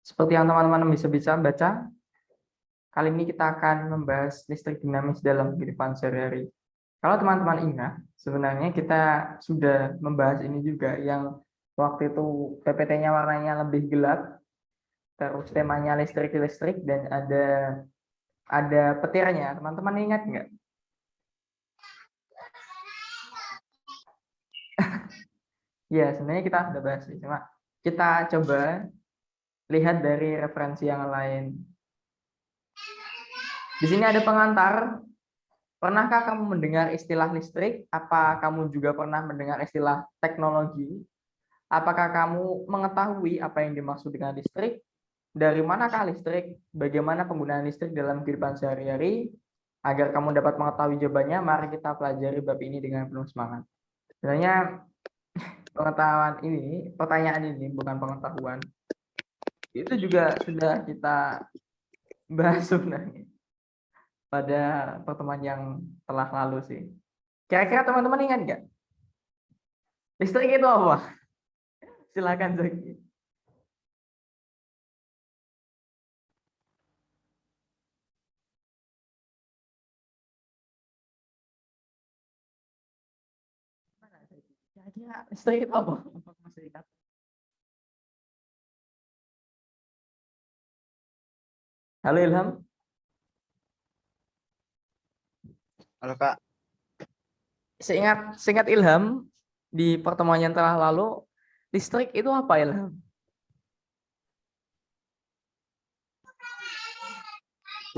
Seperti yang teman-teman bisa baca, kali ini kita akan membahas listrik dinamis dalam kehidupan sehari-hari. Kalau teman-teman ingat, sebenarnya kita sudah membahas ini juga yang waktu itu PPT-nya warnanya lebih gelap, terus temanya listrik, dan ada petirnya. Teman-teman ingat nggak? Ya, sebenarnya kita sudah bahas sih, cuma kita coba lihat dari referensi yang lain. Di sini ada pengantar. Pernahkah kamu mendengar istilah listrik? Apa kamu juga pernah mendengar istilah teknologi? Apakah kamu mengetahui apa yang dimaksud dengan listrik? Dari manakah listrik? Bagaimana penggunaan listrik dalam kehidupan sehari-hari? Agar kamu dapat mengetahui jawabannya, mari kita pelajari bab ini dengan penuh semangat. Sebenarnya pengetahuan ini, pertanyaan ini bukan pengetahuan. Itu juga sudah kita bahas sebenarnya pada pertemuan yang telah lalu sih. Kira-kira teman-teman ingat nggak? Listrik itu apa? Silakan Zaki. Kira-kira listrik itu apa? Halo Ilham. Halo Kak. Seingat Ilham di pertemuan yang telah lalu, listrik itu apa Ilham?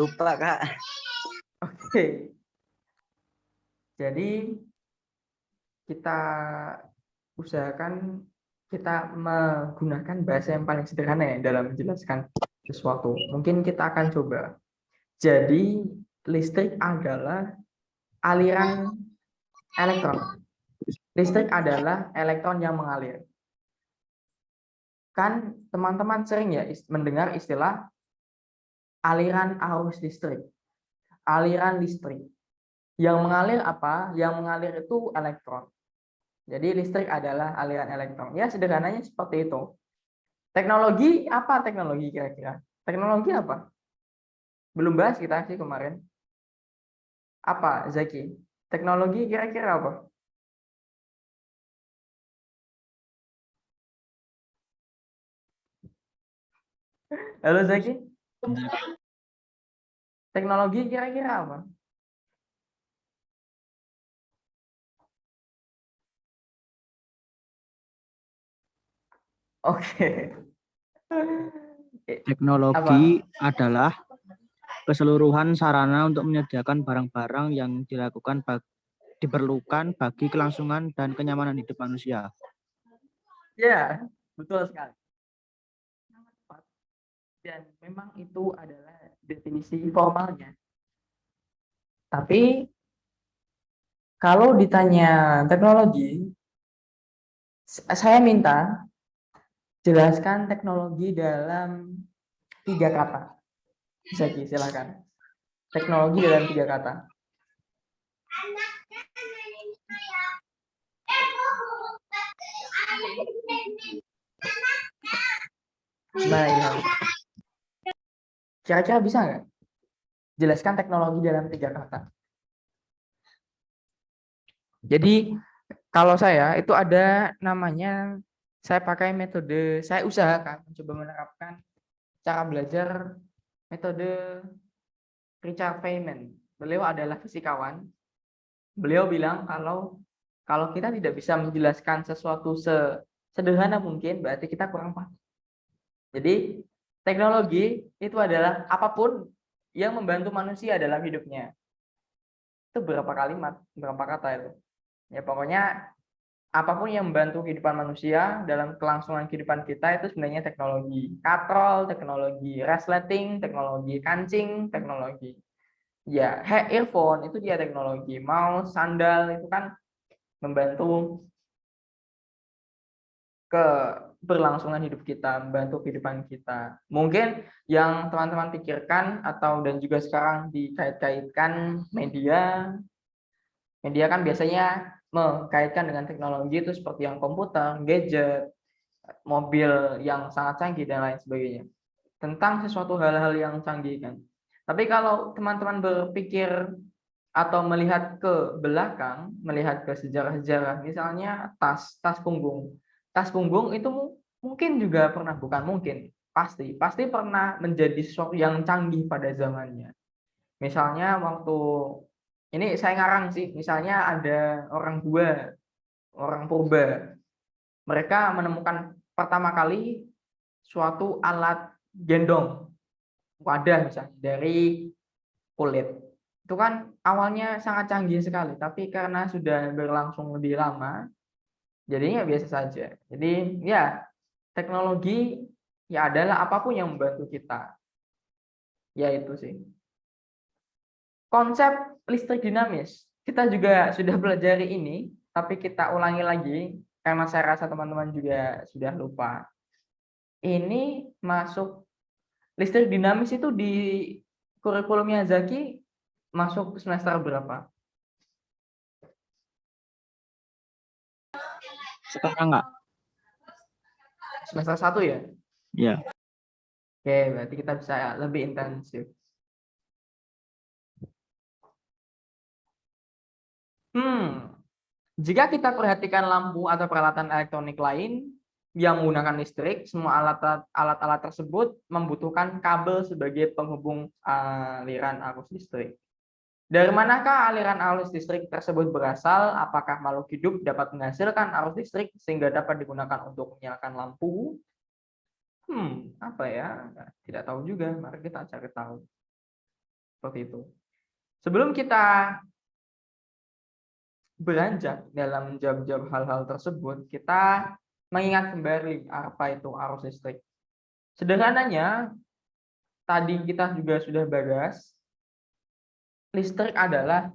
Lupa Kak. Oke. Jadi kita usahakan kita menggunakan bahasa yang paling sederhana ya dalam menjelaskan sesuatu. Mungkin kita akan coba. Jadi listrik adalah aliran elektron. Listrik adalah elektron yang mengalir. Kan teman-teman sering ya mendengar istilah aliran arus listrik. Aliran listrik. Yang mengalir apa? Yang mengalir itu elektron. Jadi listrik adalah aliran elektron. Ya sederhananya seperti itu. Teknologi apa teknologi kira-kira? Teknologi apa? Belum bahas kita sih kemarin. Apa Zaki? Teknologi kira-kira apa? Halo Zaki? Teknologi kira-kira apa? Oke. Teknologi adalah keseluruhan sarana untuk menyediakan barang-barang yang diperlukan bagi kelangsungan dan kenyamanan hidup manusia. Ya, betul sekali. Sangat tepat. Dan memang itu adalah definisi formalnya. Tapi kalau ditanya teknologi, saya minta jelaskan teknologi dalam 3 kata. Zaki, silakan. Teknologi dalam 3 kata. Nah, ya. Kira-kira bisa nggak? Jelaskan teknologi dalam 3 kata. Jadi, kalau saya itu ada namanya, saya pakai metode, saya usahakan mencoba menerapkan cara belajar metode Richard Feynman. Beliau adalah fisikawan. Beliau bilang kalau kita tidak bisa menjelaskan sesuatu sederhana mungkin, berarti kita kurang paham. Jadi teknologi itu adalah apapun yang membantu manusia dalam hidupnya. Itu berapa kalimat, berapa kata itu? Ya pokoknya apapun yang membantu kehidupan manusia dalam kelangsungan kehidupan kita itu sebenarnya teknologi. Katrol, teknologi resleting, teknologi kancing, teknologi. Ya, earphone itu dia teknologi. Mouse, sandal itu kan membantu keberlangsungan hidup kita, membantu kehidupan kita. Mungkin yang teman-teman pikirkan dan juga sekarang dikait-kaitkan media kan biasanya mengkaitkan dengan teknologi itu seperti yang komputer, gadget, mobil yang sangat canggih dan lain sebagainya. tentang sesuatu hal-hal yang canggih kan. Tapi kalau teman-teman berpikir atau melihat ke belakang, melihat ke sejarah-sejarah, misalnya tas punggung. Tas punggung itu mungkin juga pernah, bukan mungkin, pasti pernah menjadi sesuatu yang canggih pada zamannya. Misalnya waktu ini saya ngarang sih, misalnya ada orang purba, mereka menemukan pertama kali suatu alat gendong, wadah misalnya dari kulit. Itu kan awalnya sangat canggih sekali, tapi karena sudah berlangsung lebih lama, jadinya biasa saja. Jadi ya, teknologi ya adalah apapun yang membantu kita. Ya itu sih. Konsep listrik dinamis, kita juga sudah pelajari ini, tapi kita ulangi lagi karena saya rasa teman-teman juga sudah lupa. Ini masuk listrik dinamis itu di kurikulum Miyazaki masuk semester berapa? Sekarang nggak? Semester 1 ya? Ya. Oke, berarti kita bisa lebih intensif. Jika kita perhatikan lampu atau peralatan elektronik lain yang menggunakan listrik, semua alat-alat tersebut membutuhkan kabel sebagai penghubung aliran arus listrik. Dari manakah aliran arus listrik tersebut berasal? Apakah makhluk hidup dapat menghasilkan arus listrik sehingga dapat digunakan untuk menyalakan lampu? Apa ya? Tidak tahu juga. Mari kita cari tahu. Seperti itu. Sebelum kita beranjak dalam menjawab hal-hal tersebut, kita mengingat kembali apa itu arus listrik. Sederhananya, tadi kita juga sudah bahas, listrik adalah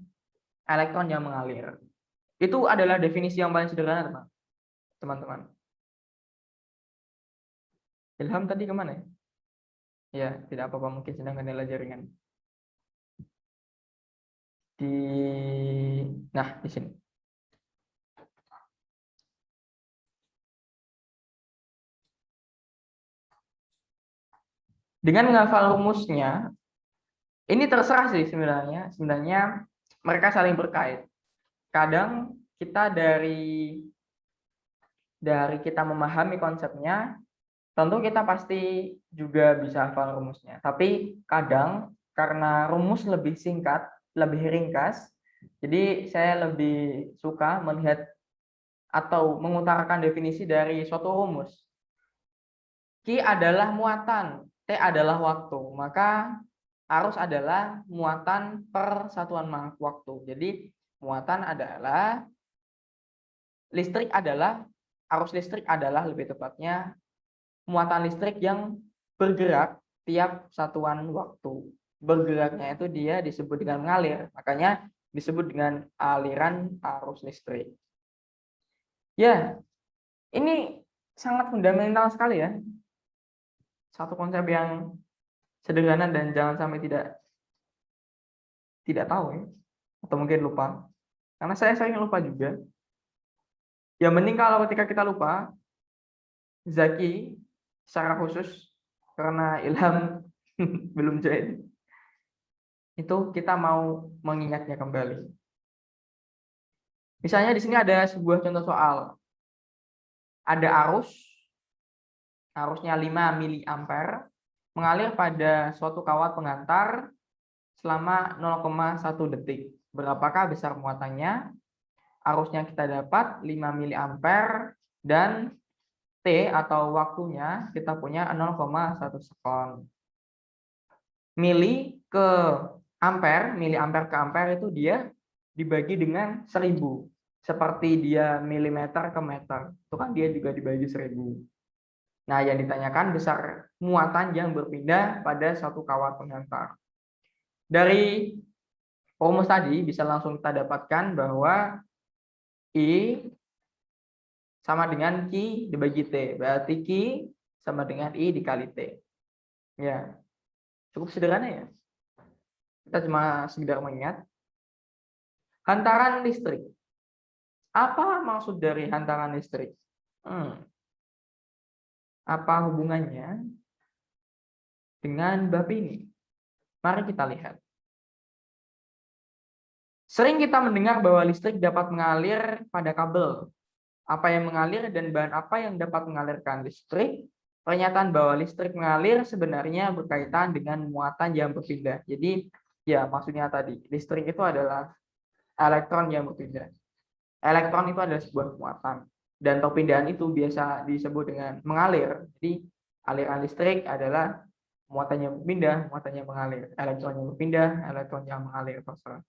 elektron yang mengalir. Itu adalah definisi yang paling sederhana, teman-teman. Ilham tadi kemana ya? Ya, tidak apa-apa, mungkin sedang kendala jaringan. Di sini. Dengan menghafal rumusnya, ini terserah sih sebenarnya. Sebenarnya mereka saling berkait. Kadang kita dari kita memahami konsepnya, tentu kita pasti juga bisa hafal rumusnya. Tapi kadang karena rumus lebih singkat, lebih ringkas, jadi saya lebih suka melihat atau mengutarakan definisi dari suatu rumus. Q adalah muatan, T adalah waktu. Maka arus adalah muatan per satuan waktu. Jadi muatan adalah arus listrik adalah lebih tepatnya muatan listrik yang bergerak tiap satuan waktu. Bergeraknya itu dia disebut dengan mengalir, makanya disebut dengan aliran arus listrik. Ya, ini sangat fundamental sekali ya. Satu konsep yang sederhana dan jangan sampai tidak tahu ya, atau mungkin lupa. Karena saya sering lupa juga. Ya mending kalau ketika kita lupa, Zaki secara khusus karena Ilham belum join, itu kita mau mengingatnya kembali. Misalnya di sini ada sebuah contoh soal. Ada arusnya 5 miliampere mengalir pada suatu kawat pengantar selama 0,1 detik. Berapakah besar muatannya? Arusnya kita dapat 5 miliampere dan T atau waktunya kita punya 0,1 sekon. Mili ke ampere, miliampere ke ampere itu dia dibagi dengan 1000. Seperti dia milimeter ke meter, itu kan dia juga dibagi 1000. Nah, yang ditanyakan besar muatan yang berpindah pada satu kawat pengantar. Dari rumus tadi bisa langsung kita dapatkan bahwa I sama dengan Q dibagi T. Berarti Q sama dengan I dikali T. Ya, cukup sederhana ya. Kita cuma sekedar mengingat. Hantaran listrik. Apa maksud dari hantaran listrik? Apa hubungannya dengan bab ini. Mari kita lihat. Sering kita mendengar bahwa listrik dapat mengalir pada kabel. Apa yang mengalir dan bahan apa yang dapat mengalirkan listrik? Pernyataan bahwa listrik mengalir sebenarnya berkaitan dengan muatan yang berpindah. Jadi, ya maksudnya tadi, listrik itu adalah elektron yang berpindah. Elektron itu adalah sebuah muatan. Dan perpindahan itu biasa disebut dengan mengalir. Jadi, aliran listrik adalah muatan yang berpindah, muatan yang mengalir. Elektron yang berpindah, elektron yang mengalir. Terserah.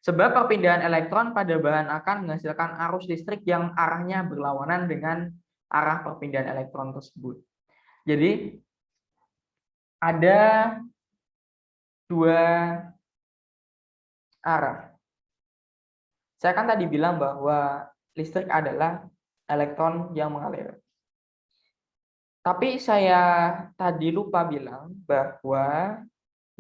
Sebab perpindahan elektron pada bahan akan menghasilkan arus listrik yang arahnya berlawanan dengan arah perpindahan elektron tersebut. Jadi, ada dua arah. Saya kan tadi bilang bahwa listrik adalah elektron yang mengalir. Tapi saya tadi lupa bilang bahwa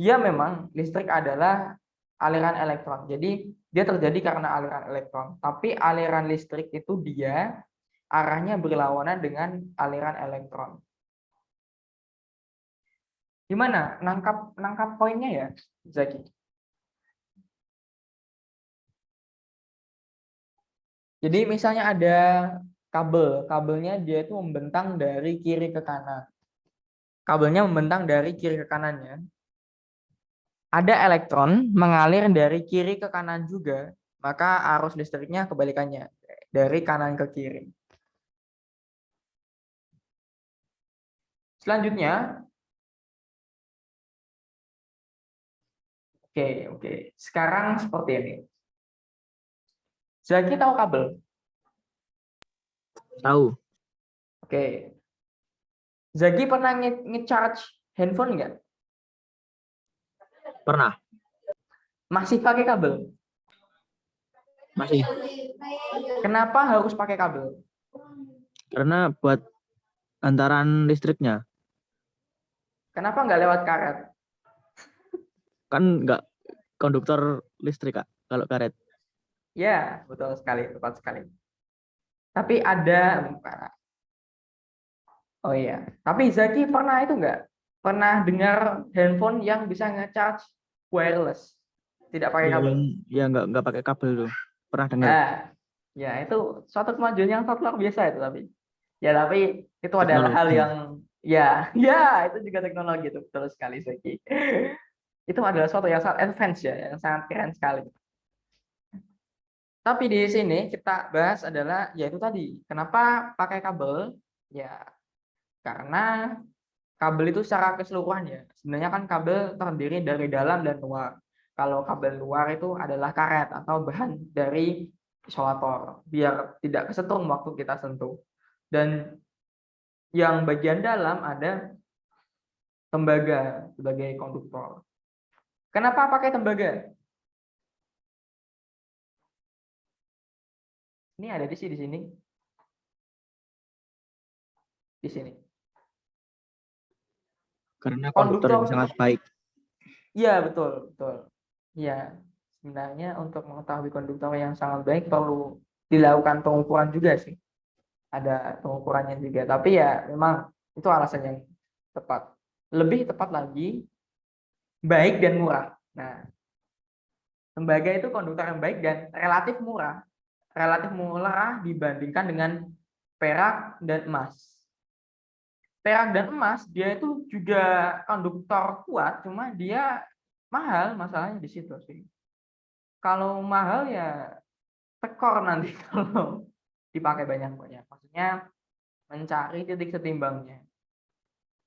ya memang listrik adalah aliran elektron. Jadi dia terjadi karena aliran elektron. Tapi aliran listrik itu dia arahnya berlawanan dengan aliran elektron. Gimana? Nangkap poinnya ya, Zaki? Jadi misalnya ada kabelnya dia itu membentang dari kiri ke kanan. Kabelnya membentang dari kiri ke kanannya. Ada elektron mengalir dari kiri ke kanan juga, maka arus listriknya kebalikannya, dari kanan ke kiri. Selanjutnya, oke. Sekarang seperti ini. Zaki tahu kabel? Tahu. Oke. Zaki pernah nge-charge handphone nggak? Pernah. Masih pakai kabel? Masih. Kenapa harus pakai kabel? Karena buat antaran listriknya. Kenapa nggak lewat karet? Kan nggak konduktor listrik, Kak, kalau karet. Ya, betul sekali, tepat sekali. Tapi ada, oh iya. Tapi Zaki pernah itu nggak? Pernah dengar handphone yang bisa nge-charge wireless, tidak pakai kabel? Ya nggak pakai kabel tuh. Pernah dengar. Ya itu suatu kemajuan yang sangat luar biasa itu tapi itu adalah hal Teknologi. yang ya itu juga teknologi itu betul sekali Zaki. Itu adalah suatu yang sangat advance ya, yang sangat keren sekali. Tapi di sini kita bahas adalah yaitu tadi, kenapa pakai kabel? Ya karena kabel itu secara keseluruhannya. Sebenarnya kan kabel terdiri dari dalam dan luar. Kalau kabel luar itu adalah karet atau bahan dari isolator biar tidak kesetrum waktu kita sentuh. Dan yang bagian dalam ada tembaga sebagai konduktor. Kenapa pakai tembaga? Ini ada di sini. Di sini. Karena konduktor yang sangat baik. Iya, betul. Iya, sebenarnya untuk mengetahui konduktor yang sangat baik perlu dilakukan pengukuran juga sih. Ada pengukurannya juga. Tapi ya memang itu alasan yang tepat. Lebih tepat lagi, baik dan murah. Nah, tembaga itu konduktor yang baik dan relatif murah. Relatif murah dibandingkan dengan perak dan emas. Perak dan emas dia itu juga konduktor kuat, cuma dia mahal, masalahnya di situ sih. Kalau mahal ya tekor nanti kalau dipakai banyak-banyak. Maksudnya mencari titik setimbangnya.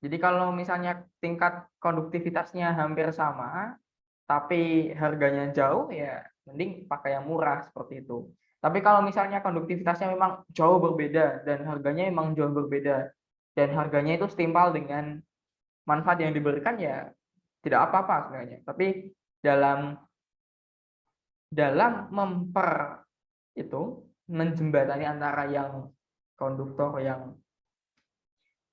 Jadi kalau misalnya tingkat konduktivitasnya hampir sama, tapi harganya jauh, ya mending pakai yang murah seperti itu. Tapi kalau misalnya konduktivitasnya memang jauh berbeda dan harganya memang jauh berbeda dan harganya itu setimpal dengan manfaat yang diberikan, ya tidak apa-apa sebenarnya. Tapi dalam menjembatani antara yang konduktor yang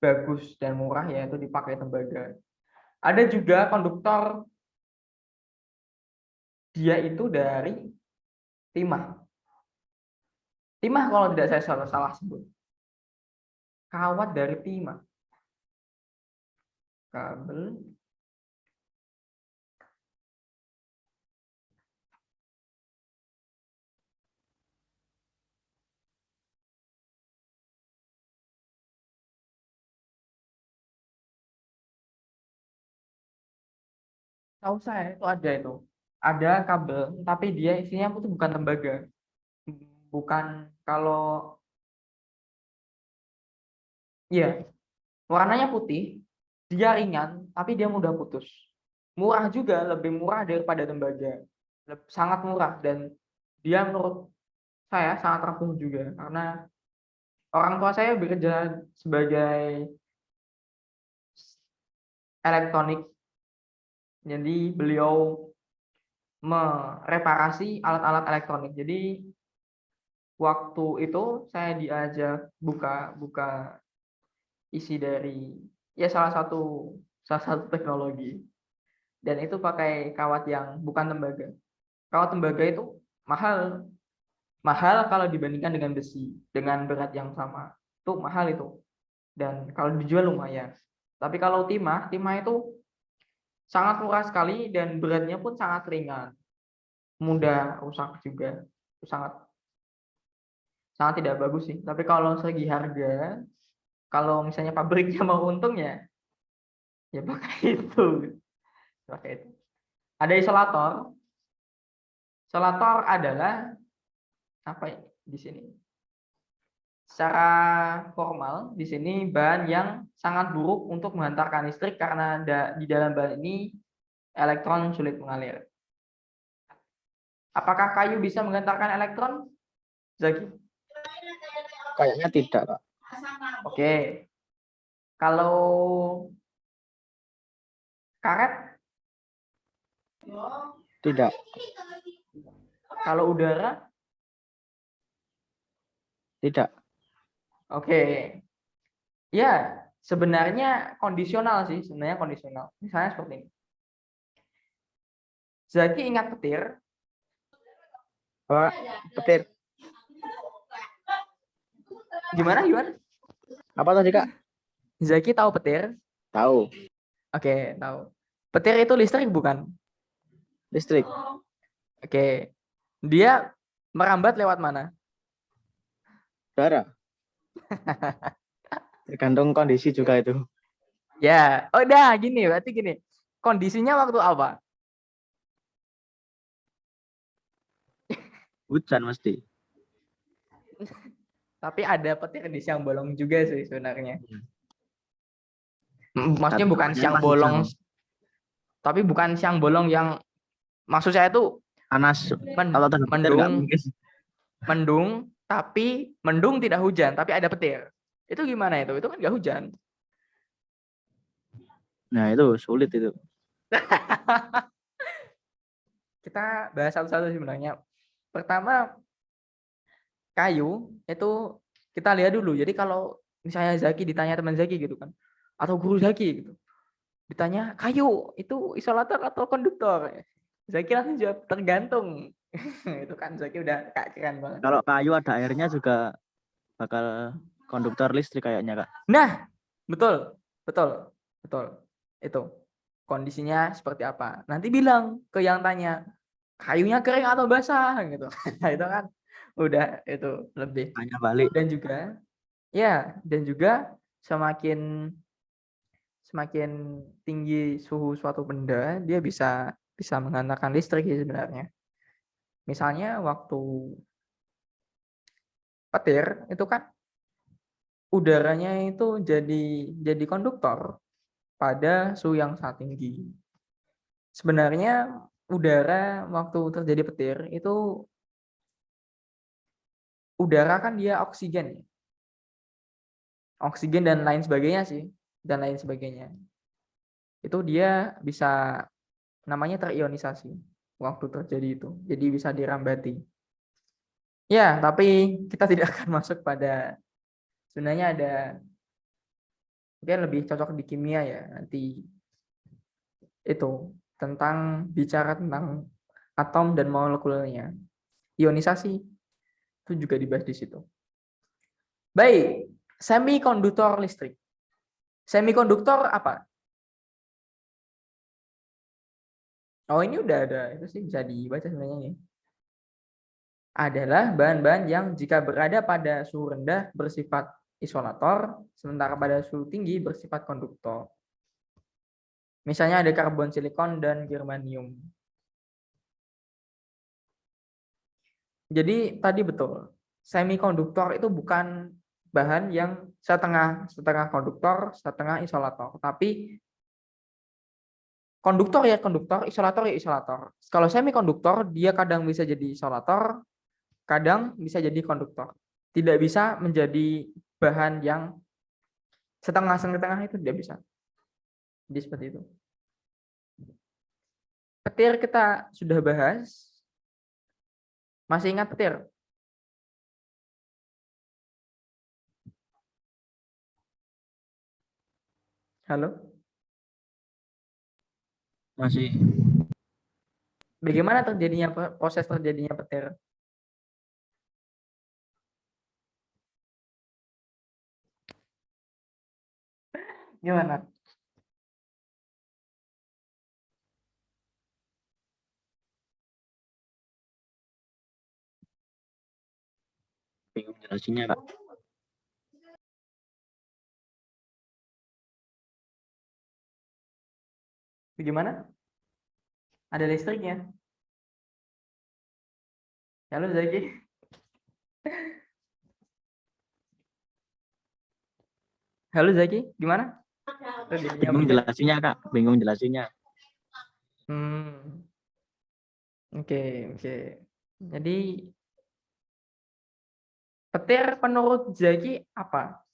bagus dan murah, yaitu dipakai tembaga. Ada juga konduktor dia itu dari timah. Timah kalau tidak saya salah sebut. Kawat dari timah. kabel. Tahu saya itu ada kabel, tapi dia isinya itu bukan tembaga, bukan kalau ya warnanya putih, dia ringan, tapi dia mudah putus. Murah juga, lebih murah daripada tembaga, sangat murah, dan dia menurut saya sangat rapuh juga karena orang tua saya bekerja sebagai elektronik, jadi beliau mereparasi alat-alat elektronik. Jadi waktu itu saya diajak buka isi dari ya salah satu teknologi, dan itu pakai kawat yang bukan tembaga. Kawat tembaga itu mahal kalau dibandingkan dengan besi dengan berat yang sama, itu mahal itu, dan kalau dijual lumayan. Tapi kalau timah itu sangat murah sekali dan beratnya pun sangat ringan, mudah rusak juga, itu sangat tidak bagus sih. Tapi kalau segi harga, kalau misalnya pabriknya mau untung ya pakai itu. Ada isolator. Isolator adalah apa ya di sini? Secara formal di sini bahan yang sangat buruk untuk menghantarkan listrik karena di dalam bahan ini elektron sulit mengalir. Apakah kayu bisa menghantarkan elektron, Zaki? Kayaknya tidak, Kak. Oke. Kalau karet? Tidak. Kalau udara? Tidak. Oke. Ya, sebenarnya kondisional sih, Misalnya seperti ini. Zaki ingat petir? Pak, petir. Gimana? Apa tadi, Kak? Zaki tahu petir? Tahu. Oke, tahu. Petir itu listrik bukan? Listrik. Oke. Dia merambat lewat mana? Udara. Tergantung kondisi juga itu. Ya, udah berarti gini. Kondisinya waktu apa? Hujan mesti. Tapi ada petir di siang bolong juga sih sebenarnya. Maksudnya bukan siang bolong, tapi bukan siang bolong yang maksud saya itu panas. Kalau mendung, tapi mendung tidak hujan, tapi ada petir. Itu gimana itu? Itu kan nggak hujan. Nah, itu sulit itu. Kita bahas satu-satu sebenarnya. Pertama, kayu itu kita lihat dulu. Jadi kalau misalnya Zaki ditanya teman Zaki gitu kan, atau guru Zaki gitu, ditanya kayu itu isolator atau konduktor, Zaki langsung jawab tergantung. Itu kan Zaki udah keren banget. Kalau kayu ada airnya juga bakal konduktor listrik kayaknya, Kak. Nah, betul. Itu kondisinya seperti apa. Nanti bilang ke yang tanya, kayunya kering atau basah gitu. Itu kan udah itu lebih. Tanya balik. Dan juga semakin tinggi suhu suatu benda, dia bisa menghantarkan listrik ya sebenarnya. Misalnya waktu petir itu kan udaranya itu jadi konduktor pada suhu yang sangat tinggi. Sebenarnya udara waktu terjadi petir itu udara kan dia oksigen dan lain sebagainya. Itu dia bisa namanya terionisasi waktu terjadi itu. Jadi bisa dirambati. Ya, tapi kita tidak akan masuk pada sebenarnya ada mungkin lebih cocok di kimia ya nanti itu bicara tentang atom dan molekulnya. Ionisasi itu juga dibahas di situ. Baik, semikonduktor listrik. Semikonduktor apa? Oh, ini udah ada. Itu sih bisa dibaca sebenarnya ini. Adalah bahan-bahan yang jika berada pada suhu rendah bersifat isolator, sementara pada suhu tinggi bersifat konduktor. Misalnya ada karbon silikon dan germanium. Jadi tadi betul, semikonduktor itu bukan bahan yang setengah konduktor, setengah isolator, tapi konduktor ya konduktor, isolator ya isolator. Kalau semikonduktor dia kadang bisa jadi isolator, kadang bisa jadi konduktor. Tidak bisa menjadi bahan yang setengah-setengah, itu tidak bisa. Jadi seperti itu. Petir kita sudah bahas. Masih ingat petir? Halo? Masih. Bagaimana proses terjadinya petir? Gimana? Bingung jelasinnya, Kak. Bagaimana? Ada listriknya. Halo Zaki. Halo Zaki, gimana? Bingung jelasinnya, Kak. Bingung jelasinnya. Oke. Jadi petir menurut Zaki apa?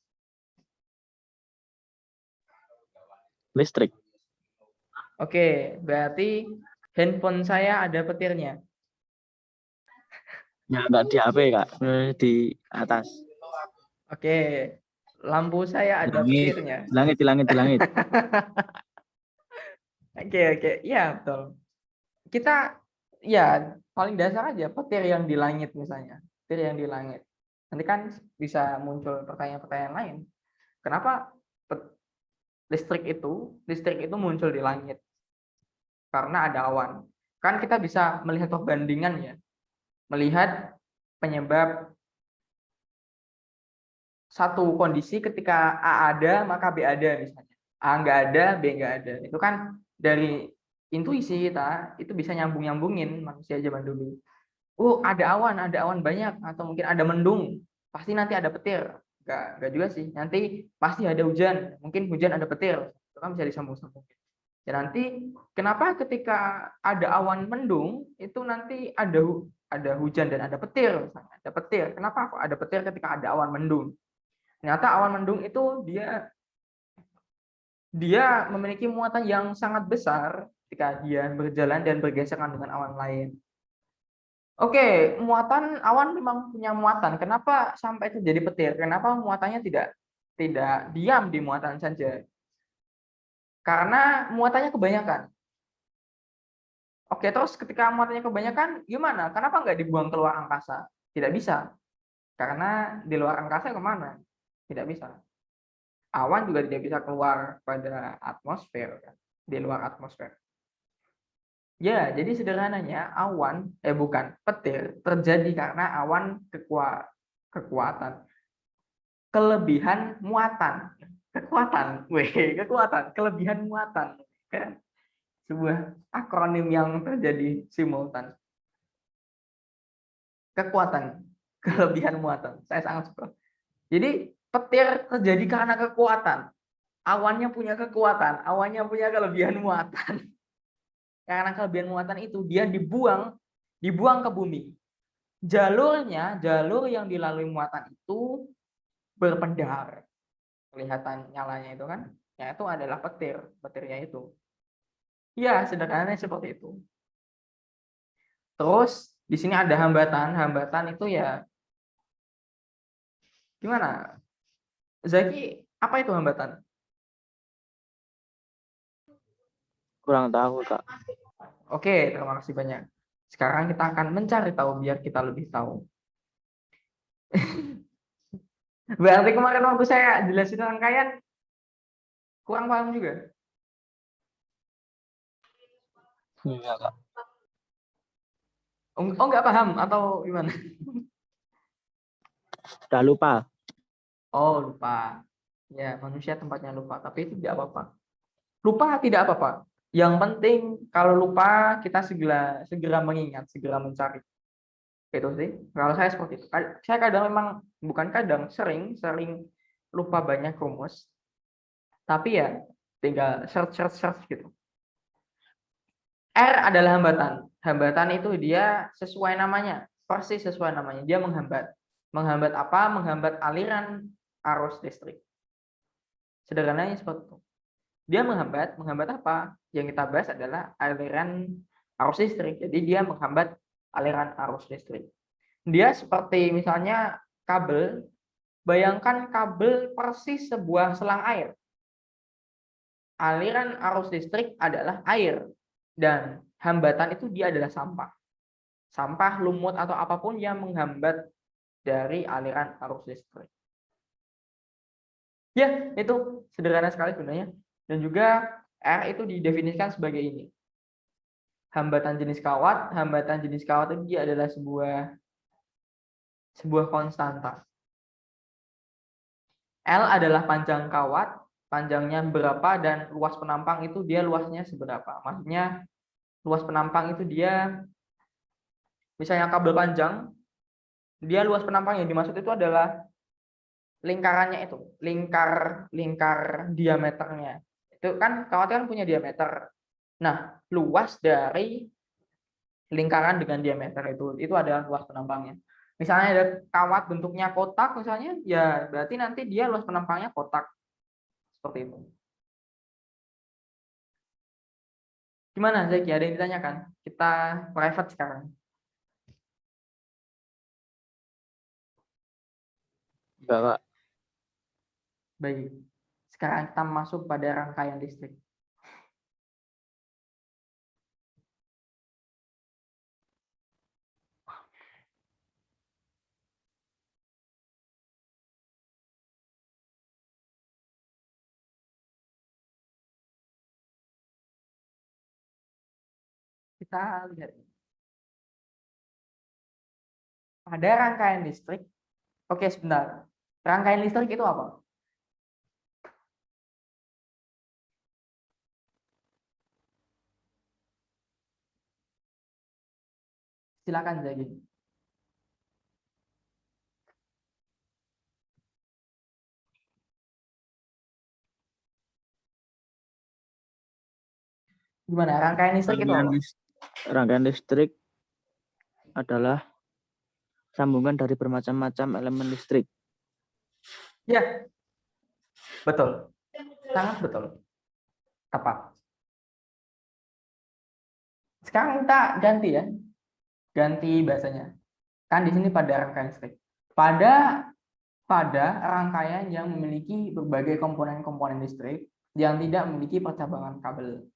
Listrik. Oke, berarti handphone saya ada petirnya. Ya, nggak di HP, Kak. Di atas. Oke, lampu saya ada petirnya. Di langit. Oke, ya betul. Kita ya paling dasar aja petir yang di langit misalnya, petir yang di langit. Nanti kan bisa muncul pertanyaan-pertanyaan lain. Kenapa listrik itu muncul di langit? Karena ada awan. Kan kita bisa melihat perbandingan ya, melihat penyebab satu kondisi ketika A ada maka B ada misalnya. A nggak ada, B nggak ada. Itu kan dari intuisi kita itu bisa nyambungin manusia zaman dulu. Ada awan banyak atau mungkin ada mendung, pasti nanti ada petir. Nggak juga sih. Nanti pasti ada hujan, mungkin hujan ada petir. Itu kan bisa disambung-sambungin. Ya nanti kenapa ketika ada awan mendung itu nanti ada hujan dan ada petir misalnya. Ada petir. Kenapa kok ada petir ketika ada awan mendung? Ternyata awan mendung itu dia memiliki muatan yang sangat besar ketika dia berjalan dan bergesekan dengan awan lain. Oke, muatan awan memang punya muatan. Kenapa sampai terjadi petir? Kenapa muatannya tidak diam di muatan saja? Karena muatannya kebanyakan. Oke, terus ketika muatannya kebanyakan, gimana? Kenapa nggak dibuang keluar angkasa? Tidak bisa. Karena di luar angkasa kemana? Tidak bisa. Awan juga tidak bisa keluar pada atmosfer, kan? Di luar atmosfer. Ya, jadi sederhananya petir terjadi karena awan kekuatan, kelebihan muatan, kelebihan muatan, kan? Sebuah akronim yang terjadi simultan. Kekuatan, kelebihan muatan. Saya sangat suka. Jadi petir terjadi karena kekuatan. Awannya punya kekuatan, awannya punya kelebihan muatan. Karena kelebihan muatan itu dia dibuang ke bumi. Jalur yang dilalui muatan itu berpendar. Kelihatan nyalanya itu kan? Ya itu adalah petirnya itu. Ya, sederhananya seperti itu. Terus di sini ada hambatan itu ya gimana? Zaki, apa itu hambatan? Kurang tahu, Kak. Oke, terima kasih banyak. Sekarang kita akan mencari tahu biar kita lebih tahu. Berarti kemarin waktu saya jelasin rangkaian kurang paham juga. Enggak, Kak. Oh, nggak paham atau gimana? Udah lupa. Oh, lupa. Ya, manusia tempatnya lupa, tapi itu tidak apa-apa. Lupa tidak apa-apa. Yang penting kalau lupa kita segera mengingat, segera mencari. Itu sih. Kalau saya seperti itu. Saya kadang memang bukan kadang, sering lupa banyak rumus. Tapi ya tinggal search gitu. R adalah hambatan. Hambatan itu dia sesuai namanya, persis sesuai namanya. Dia menghambat. Menghambat apa? Menghambat aliran arus listrik. Sederhananya seperti itu. Dia menghambat apa? Yang kita bahas adalah aliran arus listrik. Jadi dia menghambat aliran arus listrik. Dia seperti misalnya kabel. Bayangkan kabel persis sebuah selang air. Aliran arus listrik adalah air. Dan hambatan itu dia adalah sampah. Sampah, lumut, atau apapun yang menghambat dari aliran arus listrik. Ya, itu sederhana sekali sebenarnya. Dan juga R itu didefinisikan sebagai ini. Hambatan jenis kawat. Hambatan jenis kawat itu dia adalah sebuah konstanta. L adalah panjang kawat. Panjangnya berapa dan luas penampang itu dia luasnya seberapa. Maksudnya luas penampang itu dia, misalnya kabel panjang, dia luas penampang yang dimaksud itu adalah lingkarannya itu, lingkar diameternya. Itu kan kawat kan punya diameter. Nah, luas dari lingkaran dengan diameter itu adalah luas penampangnya. Misalnya ada kawat bentuknya kotak misalnya, ya berarti nanti dia luas penampangnya kotak. Seperti itu. Gimana Zaki? Ada yang ditanyakan? Kita private sekarang. Enggak, Kak. Baik. Sekarang kita masuk pada rangkaian listrik. Kita lihat. Pada rangkaian listrik. Oke, sebentar. Rangkaian listrik itu apa? Silakan Zaki. Gimana? Rangkaian listrik itu apa? Rangkaian listrik adalah sambungan dari bermacam-macam elemen listrik. Ya, betul. Sangat betul. Tepat. Sekarang kita ganti ya. Ganti bahasanya. Kan di sini pada rangkaian listrik. Pada rangkaian yang memiliki berbagai komponen-komponen listrik yang tidak memiliki percabangan kabel.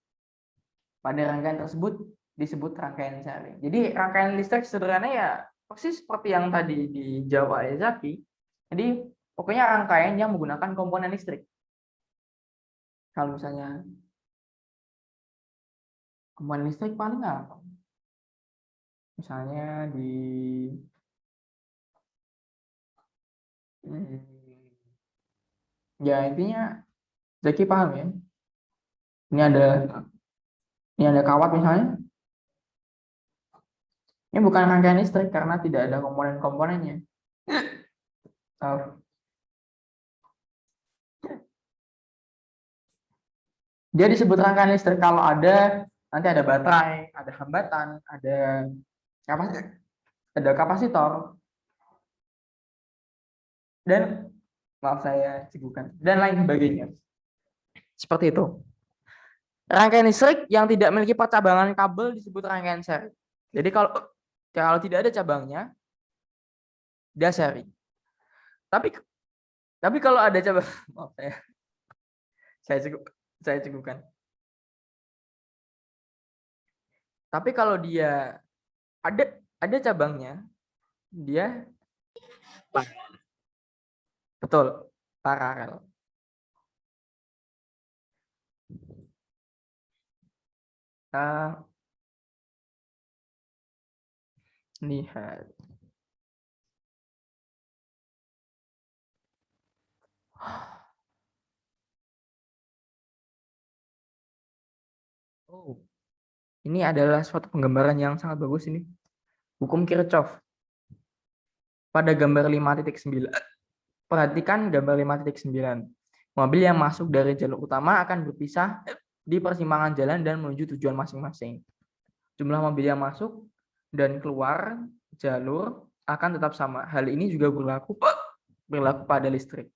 Pada rangkaian tersebut disebut rangkaian seri. Jadi rangkaian listrik sederhana ya persis seperti yang tadi dijawab oleh Zaki. Jadi pokoknya rangkaian yang menggunakan komponen listrik. Kalau misalnya komponen listrik paling apa? Misalnya ya intinya Zaki paham ya. Ini ada kawat misalnya. Ini bukan rangkaian listrik karena tidak ada komponen-komponennya. Dia disebut rangkaian listrik kalau nanti ada baterai, ada hambatan, ada kapasitor, dan maaf saya cegukan, dan lain sebagainya. Seperti itu. Rangkaian listrik yang tidak memiliki percabangan kabel disebut rangkaian seri. Jadi kalau tidak ada cabangnya, dia seri. Tapi kalau ada cabang, maaf saya cegukan. Tapi kalau dia ada cabangnya, dia betul paralel. Lihat. Oh, ini adalah suatu penggambaran yang sangat bagus ini. Hukum Kirchhoff. Pada gambar 5.9. Perhatikan gambar 5.9. Mobil yang masuk dari jalur utama akan berpisah di persimpangan jalan dan menuju tujuan masing-masing. Jumlah mobil yang masuk dan keluar jalur akan tetap sama. Hal ini juga berlaku pada listrik.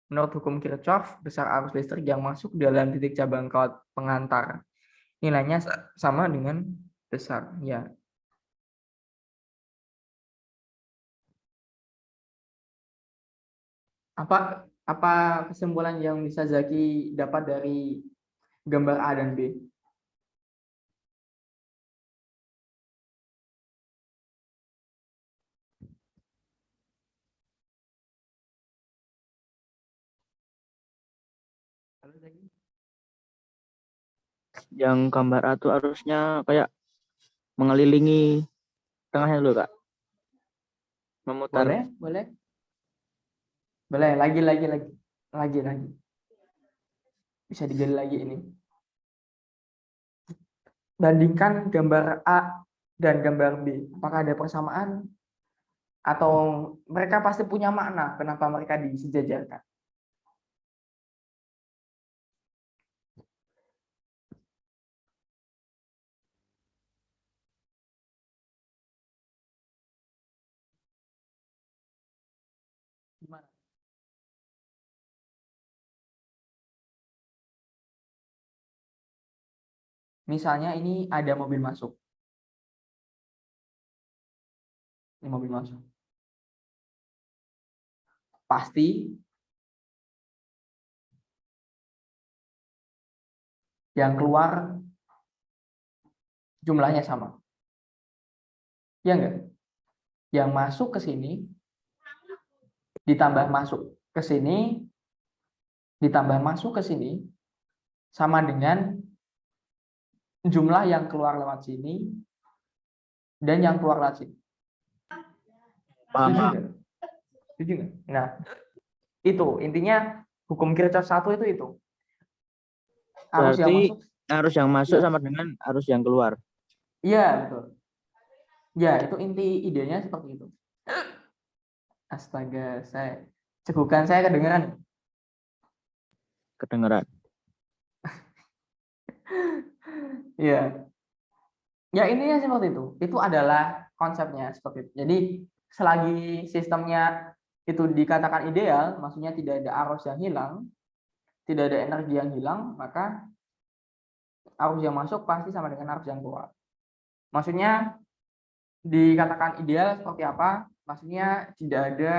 Menurut hukum Kirchhoff, besar arus listrik yang masuk dalam titik cabang kawat pengantar nilainya sama dengan besar. Ya. Apa kesimpulan yang bisa Zaki dapat dari gambar A dan B? Halo, Zaki. Yang gambar A itu harusnya kayak mengelilingi tengahnya dulu, Kak. Memutar. Boleh. Lagi. Bisa digali lagi ini. Bandingkan gambar A dan gambar B. Apakah ada persamaan? Atau mereka pasti punya makna kenapa mereka disejajarkan? Gimana? Misalnya ini ada mobil masuk. Ini mobil masuk. Pasti yang keluar jumlahnya sama. Ya enggak? Yang masuk ke sini ditambah masuk ke sini ditambah masuk ke sini sama dengan jumlah yang keluar lewat sini dan yang keluar lewat sini. Paham. Setuju nggak? Nah, itu intinya hukum Kirchhoff 1 itu. Berarti arus yang masuk Ya. sama dengan arus yang keluar. Iya, betul. Ya, itu inti idenya seperti itu. Astaga, cegukan saya kedengeran. Kedengeran. Iya. Ya, intinya seperti itu. Itu adalah konsepnya seperti itu. Jadi, selagi sistemnya itu dikatakan ideal, maksudnya tidak ada arus yang hilang, tidak ada energi yang hilang, maka arus yang masuk pasti sama dengan arus yang keluar. Maksudnya dikatakan ideal seperti apa? Maksudnya tidak ada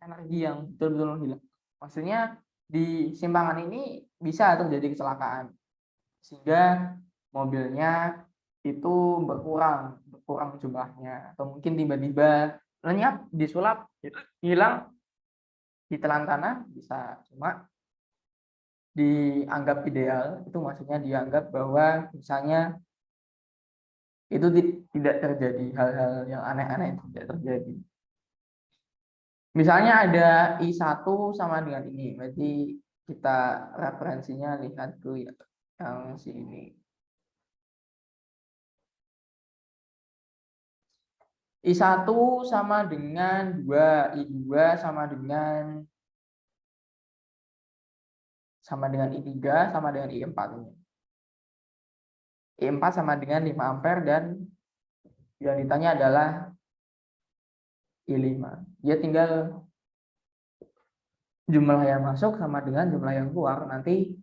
energi yang betul-betul hilang. Maksudnya di simpangan ini bisa terjadi kecelakaan sehingga mobilnya itu berkurang jumlahnya, atau mungkin tiba-tiba lenyap, disulap, hilang, ditelan tanah, bisa. Cuma dianggap ideal itu maksudnya dianggap bahwa misalnya itu tidak terjadi hal-hal yang aneh-aneh, itu tidak terjadi. Misalnya ada I1 sama dengan ini, berarti kita referensinya lihat ke yang sini. I1 sama dengan 2, I2 sama dengan I3 sama dengan I4 ini. I4 sama dengan 5 ampere dan yang ditanya adalah I5. Dia tinggal jumlah yang masuk sama dengan jumlah yang keluar. Nanti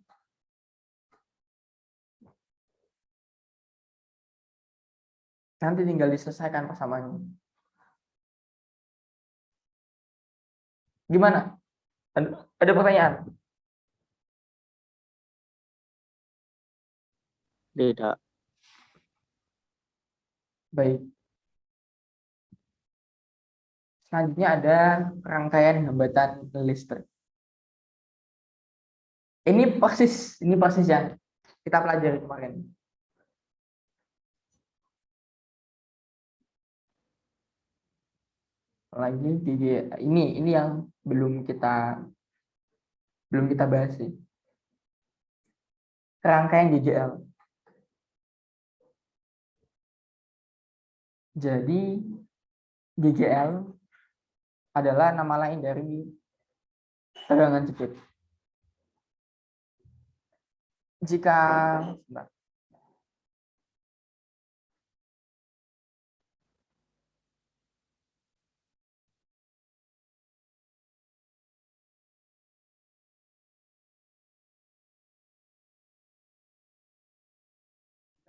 tinggal diselesaikan persamaannya. Gimana? Ada pertanyaan? Tidak. Baik. Selanjutnya ada rangkaian hambatan listrik. Ini persis yang kita pelajari kemarin. Lagi ini yang belum kita bahas sih. Rangkaian GGL. Jadi GGL adalah nama lain dari tegangan jepit. Jika sebentar.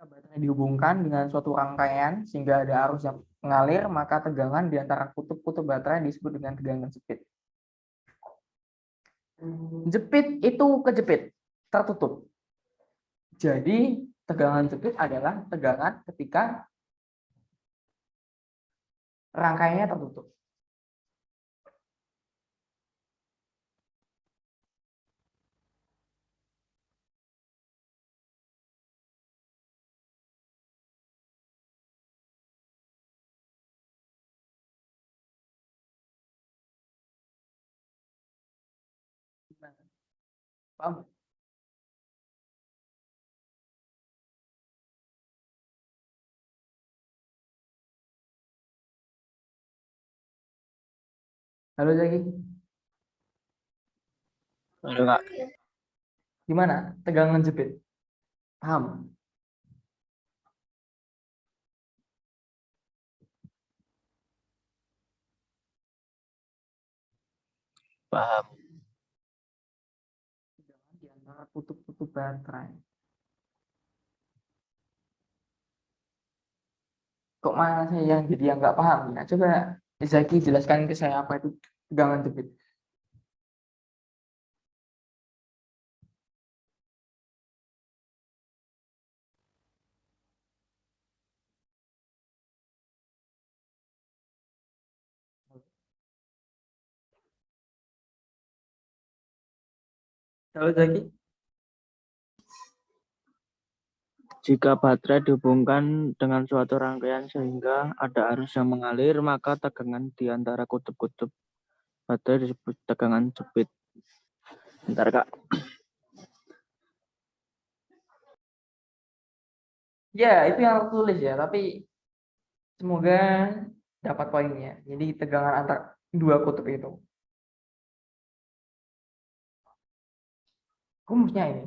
Baterai dihubungkan dengan suatu rangkaian sehingga ada arus yang mengalir, maka tegangan di antara kutub-kutub baterai disebut dengan tegangan jepit. Jepit itu kejepit, tertutup. Jadi tegangan jepit adalah tegangan ketika rangkaiannya tertutup. Paham? Halo Zaki, Halo Kak. gimana tegangan jepit? Paham? Paham. Tegangan di antara kutub-kutub baterai. Kok mana saya yang jadi yang nggak paham ya? Coba Zaki jelaskan ke saya apa itu tegangan jepit. Halo Zaki. Jika baterai dihubungkan dengan suatu rangkaian sehingga ada arus yang mengalir, maka tegangan di antara kutub-kutub baterai disebut tegangan jepit. Bentar Kak. Ya, itu yang aku tulis ya, tapi semoga dapat poinnya. Jadi tegangan antar dua kutub itu. Rumusnya ini.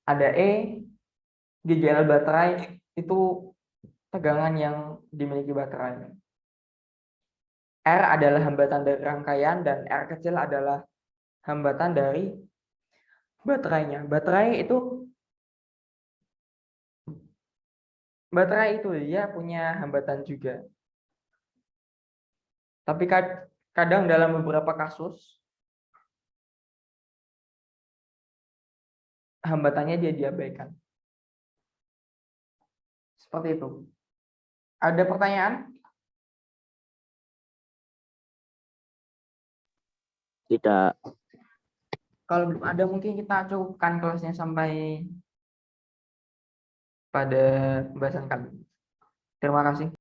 Ada GGL baterai itu tegangan yang dimiliki baterai. R adalah hambatan dari rangkaian dan R kecil adalah hambatan dari baterainya. Baterai itu dia punya hambatan juga. Tapi kadang dalam beberapa kasus hambatannya dia diabaikan. Seperti itu. Ada pertanyaan? Tidak. Kalau belum ada mungkin kita cukupkan kelasnya sampai pada pembahasan kali ini. Terima kasih.